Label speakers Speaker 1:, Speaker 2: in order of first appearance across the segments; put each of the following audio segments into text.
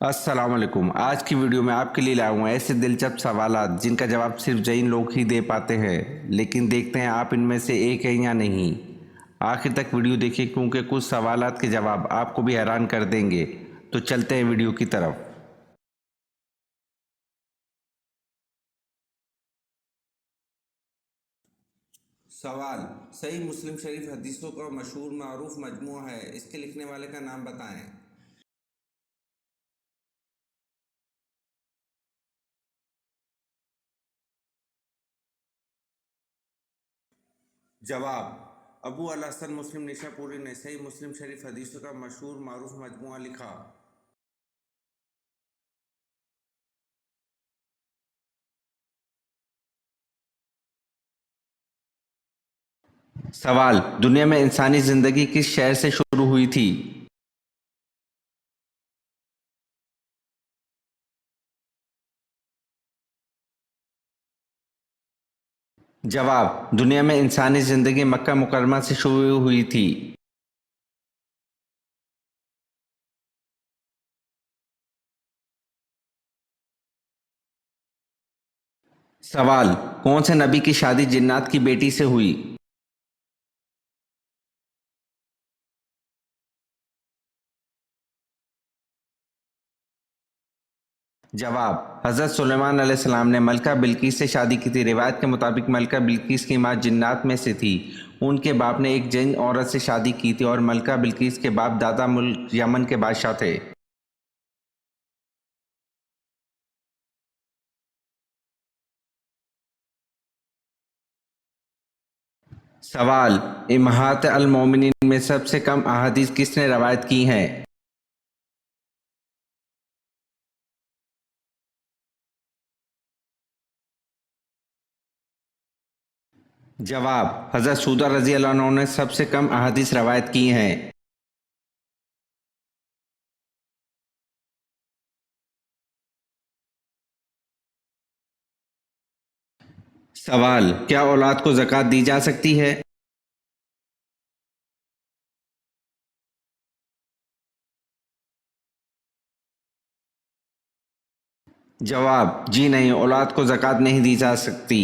Speaker 1: السلام علیکم۔ آج کی ویڈیو میں آپ کے لیے لایا ہوں ایسے دلچسپ سوالات جن کا جواب صرف جین لوگ ہی دے پاتے ہیں، لیکن دیکھتے ہیں آپ ان میں سے ایک ہیں یا نہیں۔ آخر تک ویڈیو دیکھیں کیونکہ کچھ سوالات کے جواب آپ کو بھی حیران کر دیں گے۔ تو چلتے ہیں ویڈیو کی طرف۔ سوال: صحیح مسلم شریف حدیثوں کا مشہور معروف مجموعہ ہے، اس کے لکھنے والے کا نام بتائیں۔ جواب: ابو الحسن مسلم نیشاپوری نے صحیح مسلم شریف حدیثوں کا مشہور معروف مجموعہ لکھا۔ سوال: دنیا میں انسانی زندگی کس شہر سے شروع ہوئی تھی؟ جواب: دنیا میں انسانی زندگی مکہ مکرمہ سے شروع ہوئی تھی۔ سوال: کون سے نبی کی شادی جنات کی بیٹی سے ہوئی؟ جواب: حضرت سلیمان علیہ السلام نے ملکہ بلقیس سے شادی کی تھی۔ روایت کے مطابق ملکہ بلقیس کی ماں جنات میں سے تھی۔ ان کے باپ نے ایک جن عورت سے شادی کی تھی اور ملکہ بلقیس کے باپ دادا ملک یمن کے بادشاہ تھے۔ سوال: امہات المومنین میں سب سے کم احادیث کس نے روایت کی ہیں؟ جواب: حضرت سودہ رضی اللہ عنہ نے سب سے کم احادیث روایت کی ہیں۔ سوال: کیا اولاد کو زکوٰۃ دی جا سکتی ہے؟ جواب: جی نہیں، اولاد کو زکوٰۃ نہیں دی جا سکتی۔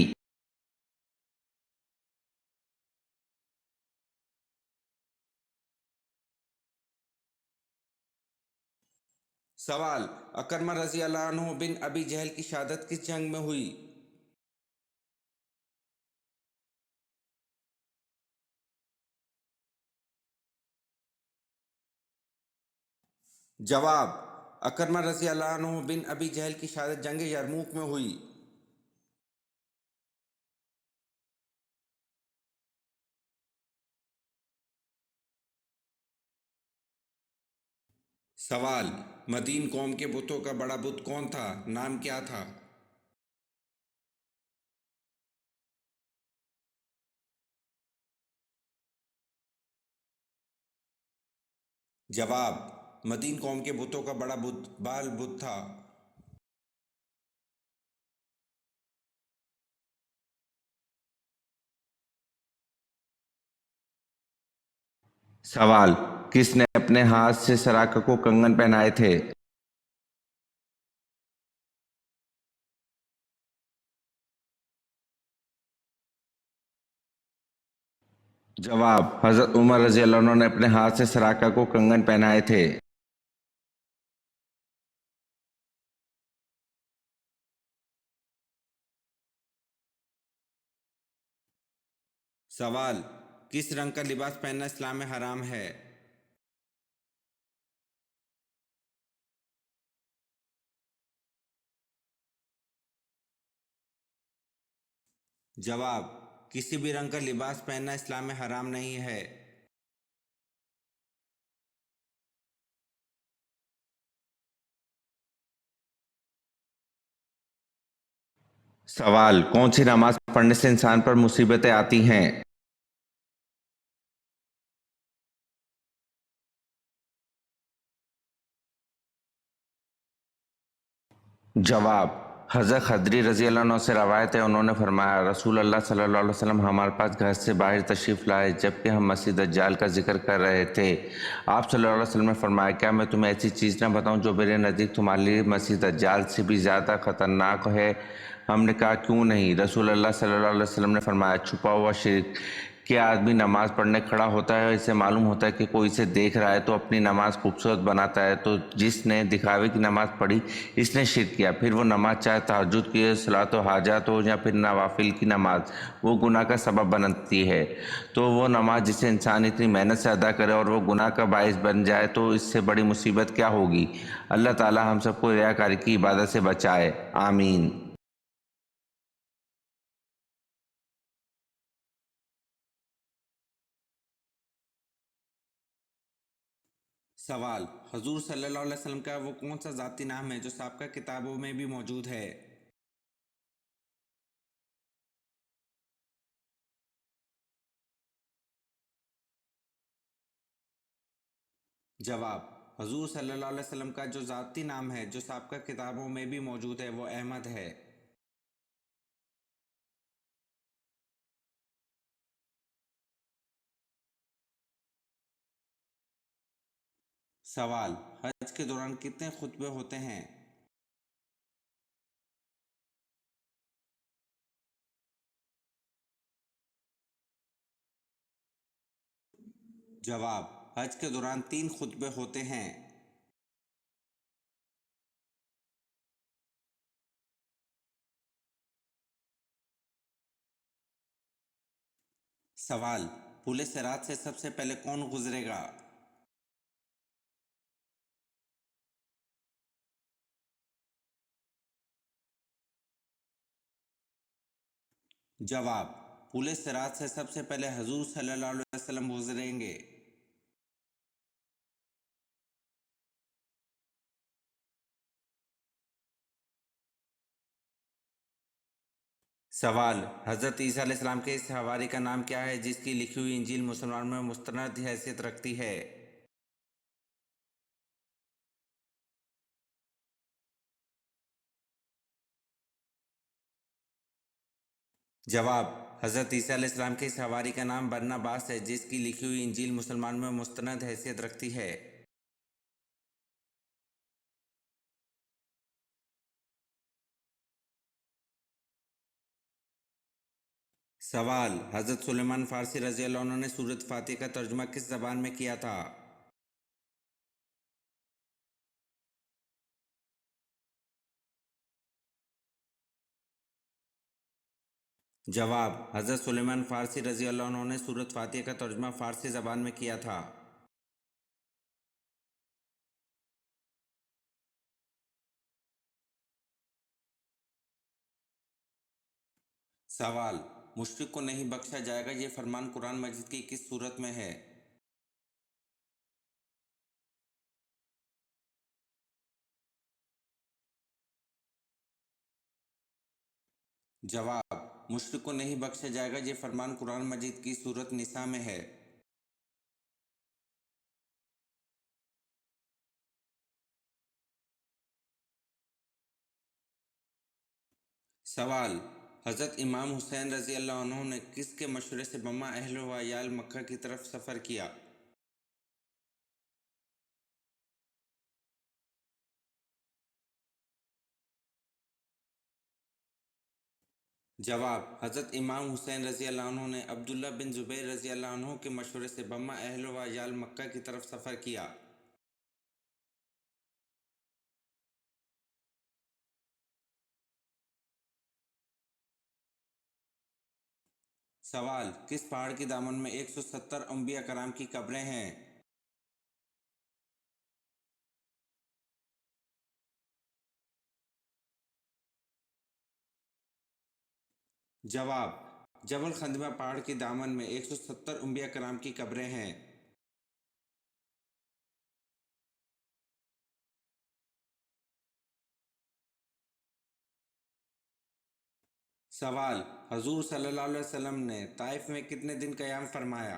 Speaker 1: سوال: اکرمہ رضی اللہ عنہ بن ابی جہل کی شہادت کس جنگ میں ہوئی؟ جواب: اکرمہ رضی اللہ عنہ بن ابی جہل کی شہادت جنگ یرموک میں ہوئی۔ سوال: مدین قوم کے بتوں کا بڑا بت کون تھا؟ نام کیا تھا؟ جواب: مدین قوم کے بتوں کا بڑا بت بال بت تھا۔ سوال: کس نے اپنے ہاتھ سے سراقہ کو کنگن پہنائے تھے؟ جواب: حضرت عمر رضی اللہ عنہ نے اپنے ہاتھ سے سراقہ کو کنگن پہنائے تھے۔ سوال: کس رنگ کا لباس پہننا اسلام میں حرام ہے؟ جواب: کسی بھی رنگ کا لباس پہننا اسلام میں حرام نہیں ہے۔ سوال: کون سی نماز پڑھنے سے انسان پر مصیبتیں آتی ہیں؟ جواب: حضرت خدری رضی اللہ عنہ سے روایت ہے، انہوں نے فرمایا رسول اللہ صلی اللہ علیہ وسلم ہمارے پاس گھر سے باہر تشریف لائے جبکہ ہم مسیح دجال کا ذکر کر رہے تھے۔ آپ صلی اللہ علیہ وسلم نے فرمایا کیا میں تمہیں ایسی چیز نہ بتاؤں جو میرے نزدیک تمہارے لیے مسیح دجال سے بھی زیادہ خطرناک ہے؟ ہم نے کہا کیوں نہیں؟ رسول اللہ صلی اللہ علیہ وسلم نے فرمایا چھپا ہوا شرک کہ آدمی نماز پڑھنے کھڑا ہوتا ہے اور اسے معلوم ہوتا ہے کہ کوئی اسے دیکھ رہا ہے تو اپنی نماز خوبصورت بناتا ہے، تو جس نے دکھاوے کی نماز پڑھی اس نے شرک کیا۔ پھر وہ نماز چاہے تہجد کی صلاۃ و حاجات ہو یا پھر نوافل کی نماز، وہ گناہ کا سبب بنتی ہے۔ تو وہ نماز جسے انسان اتنی محنت سے ادا کرے اور وہ گناہ کا باعث بن جائے تو اس سے بڑی مصیبت کیا ہوگی؟ اللہ تعالی ہم سب کو ریاکاری کی عبادت سے بچائے، آمین۔ سوال: حضور صلی اللہ علیہ وسلم کا وہ کون سا ذاتی نام ہے جو سابقہ کتابوں میں بھی موجود ہے؟ جواب: حضور صلی اللہ علیہ وسلم کا جو ذاتی نام ہے جو سابقہ کتابوں میں بھی موجود ہے وہ احمد ہے۔ سوال: حج کے دوران کتنے خطبے ہوتے ہیں؟ جواب: حج کے دوران 3 خطبے ہوتے ہیں۔ سوال: پل صراط سے سب سے پہلے کون گزرے گا؟ جواب: پل صراط سے سب سے پہلے حضور صلی اللہ علیہ وسلم گزریں گے۔ سوال: حضرت عیسیٰ علیہ السلام کے اس حواری کا نام کیا ہے جس کی لکھی ہوئی انجیل مسلمان میں مستند حیثیت رکھتی ہے؟ جواب: حضرت عیسیٰ علیہ السلام کے اس حواری کا نام برناباس ہے جس کی لکھی ہوئی انجیل مسلمان میں مستند حیثیت رکھتی ہے۔ سوال: حضرت سلیمان فارسی رضی اللہ عنہ نے سورۃ فاتحہ کا ترجمہ کس زبان میں کیا تھا؟ جواب: حضرت سلیمان فارسی رضی اللہ عنہ نے سورۃ فاتحہ کا ترجمہ فارسی زبان میں کیا تھا۔ سوال: مشرک کو نہیں بخشا جائے گا یہ فرمان قرآن مجید کی کس سورت میں ہے؟ جواب: مشرک کو نہیں بخشا جائے گا یہ فرمان قرآن مجید کی سورت نساء میں ہے۔ سوال: حضرت امام حسین رضی اللہ عنہ نے کس کے مشورے سے بمبا اہل و عیال مکہ کی طرف سفر کیا؟ جواب: حضرت امام حسین رضی اللہ عنہ نے عبداللہ بن زبیر رضی اللہ عنہ کے مشورے سے بمبا اہل و عیال مکہ کی طرف سفر کیا۔ سوال: کس پہاڑ کی دامن میں 170 انبیاء کرام کی قبریں ہیں؟ جواب: جبل خندمہ پہاڑ کی دامن میں 170 انبیاء کرام کی قبریں ہیں۔ سوال: حضور صلی اللہ علیہ وسلم نے طائف میں کتنے دن قیام فرمایا؟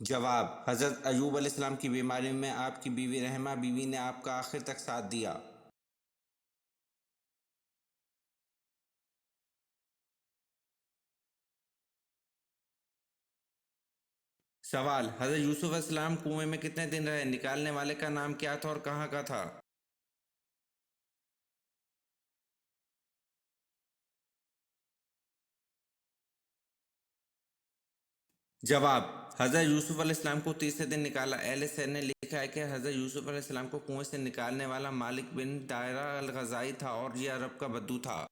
Speaker 1: جواب: حضرت ایوب علیہ السلام کی بیماری میں آپ کی بیوی رحمہ بیوی نے آپ کا آخر تک ساتھ دیا۔ سوال: حضرت یوسف علیہ السلام کنویں میں کتنے دن رہے؟ نکالنے والے کا نام کیا تھا اور کہاں کا تھا؟ جواب: حضرت یوسف علیہ السلام کو تیسرے دن نکالا۔ اہل سیر نے لکھا ہے کہ حضرت یوسف علیہ السلام کو کنویں سے نکالنے والا مالک بن دائرہ الغذائی تھا اور یہ عرب کا بدو تھا۔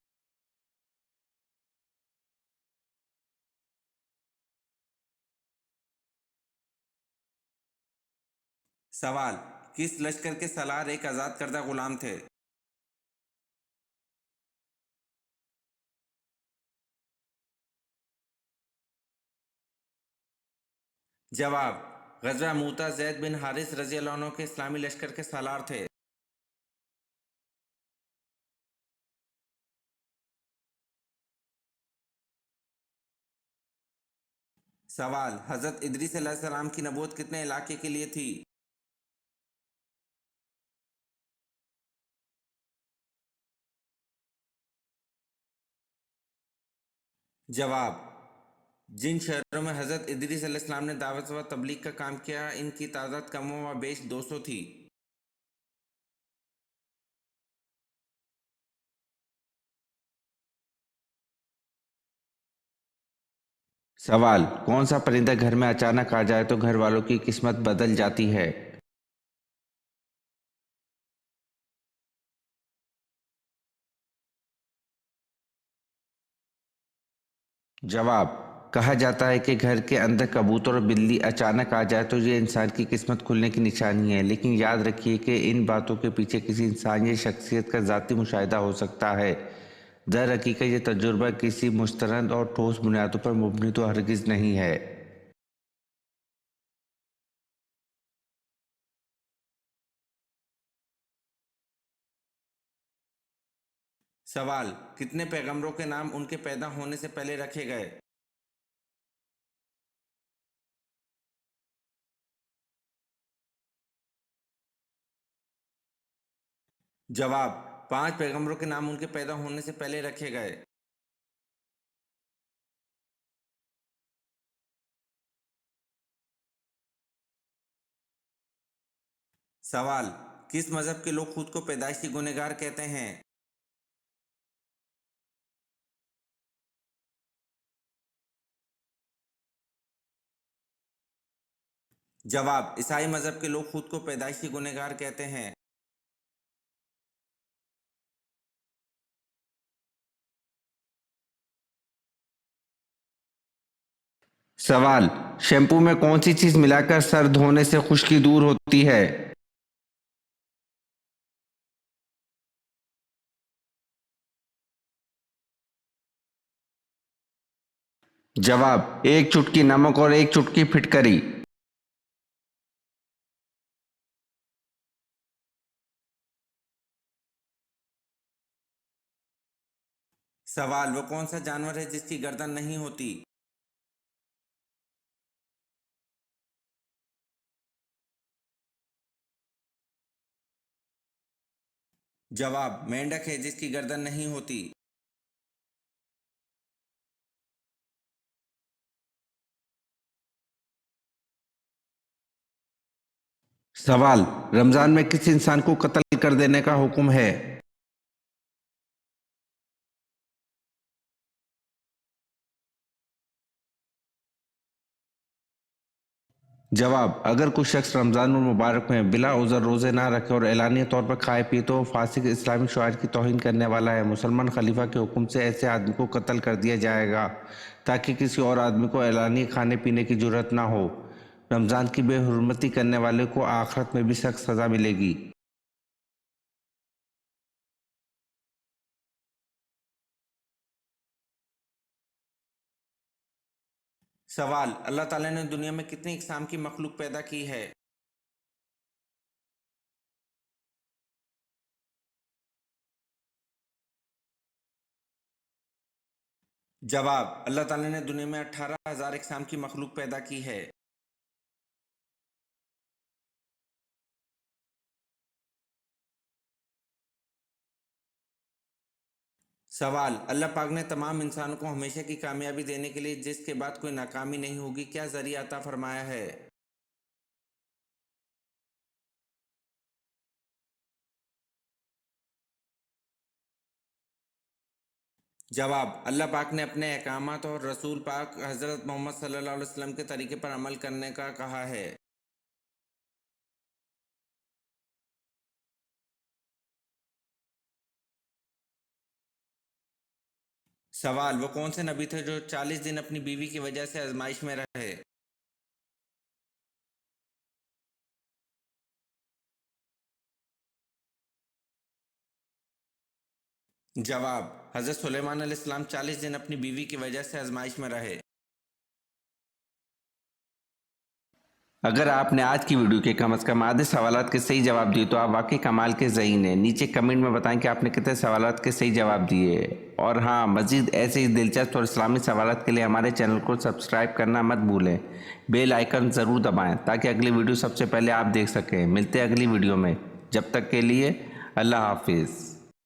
Speaker 1: سوال: کس لشکر کے سالار ایک آزاد کردہ غلام تھے؟ جواب: غزوہ موتا زید بن حارث رضی اللہ عنہ کے اسلامی لشکر کے سالار تھے۔ سوال: حضرت ادریس علیہ السلام کی نبوت کتنے علاقے کے لیے تھی؟ جواب: جن شہروں میں حضرت ادریس علیہ السلام نے دعوت و تبلیغ کا کام کیا ان کی تعداد کم و بیش 200 تھی۔ سوال: کون سا پرندہ گھر میں اچانک آ جائے تو گھر والوں کی قسمت بدل جاتی ہے؟ جواب: کہا جاتا ہے کہ گھر کے اندر کبوتر اور بلی اچانک آ جائے تو یہ انسان کی قسمت کھلنے کی نشانی ہے، لیکن یاد رکھیے کہ ان باتوں کے پیچھے کسی انسان یا شخصیت کا ذاتی مشاہدہ ہو سکتا ہے۔ در حقیقت یہ تجربہ کسی مستند اور ٹھوس بنیادوں پر مبنی تو ہرگز نہیں ہے۔ سوال: کتنے پیغمبروں کے نام ان کے پیدا ہونے سے پہلے رکھے گئے؟ جواب: 5 پیغمبروں کے نام ان کے پیدا ہونے سے پہلے رکھے گئے۔ سوال: کس مذہب کے لوگ خود کو پیدائشی گنہگار کہتے ہیں؟ جواب: عیسائی مذہب کے لوگ خود کو پیدائشی گنہگار کہتے ہیں۔ سوال: شیمپو میں کون سی چیز ملا کر سر دھونے سے خشکی دور ہوتی ہے؟ جواب: ایک چٹکی نمک اور ایک چٹکی پھٹکری۔ سوال: وہ کون سا جانور ہے جس کی گردن نہیں ہوتی؟ جواب: مینڈک ہے جس کی گردن نہیں ہوتی۔ سوال: رمضان میں کس انسان کو قتل کر دینے کا حکم ہے؟ جواب: اگر کوئی شخص رمضان المبارک میں بلا عذر روزے نہ رکھے اور اعلانیہ طور پر کھائے پیے تو وہ فاسق اسلامی شعائر کی توہین کرنے والا ہے۔ مسلمان خلیفہ کے حکم سے ایسے آدمی کو قتل کر دیا جائے گا تاکہ کسی اور آدمی کو اعلانیہ کھانے پینے کی جرات نہ ہو۔ رمضان کی بے حرمتی کرنے والے کو آخرت میں بھی سخت سزا ملے گی۔ سوال: اللہ تعالیٰ نے دنیا میں کتنی اقسام کی مخلوق پیدا کی ہے؟ جواب: اللہ تعالیٰ نے دنیا میں 18,000 اقسام کی مخلوق پیدا کی ہے۔ سوال: اللہ پاک نے تمام انسانوں کو ہمیشہ کی کامیابی دینے کے لیے جس کے بعد کوئی ناکامی نہیں ہوگی کیا ذریعہ عطا فرمایا ہے؟ جواب: اللہ پاک نے اپنے احکامات اور رسول پاک حضرت محمد صلی اللہ علیہ وسلم کے طریقے پر عمل کرنے کا کہا ہے۔ سوال: وہ کون سے نبی تھے جو 40 دن اپنی بیوی کی وجہ سے آزمائش میں رہے؟ جواب: حضرت سلیمان علیہ السلام 40 دن اپنی بیوی کی وجہ سے آزمائش میں رہے۔ اگر آپ نے آج کی ویڈیو کے کم از کم آدھے سوالات کے صحیح جواب دیے تو آپ واقعی کمال کے ذہین ہیں۔ نیچے کمنٹ میں بتائیں کہ آپ نے کتنے سوالات کے صحیح جواب دیے، اور ہاں، مزید ایسے ہی دلچسپ اور اسلامی سوالات کے لیے ہمارے چینل کو سبسکرائب کرنا مت بھولیں۔ بیل آئیکن ضرور دبائیں تاکہ اگلی ویڈیو سب سے پہلے آپ دیکھ سکیں۔ ملتے ہیں اگلی ویڈیو میں، جب تک کے لیے اللہ حافظ۔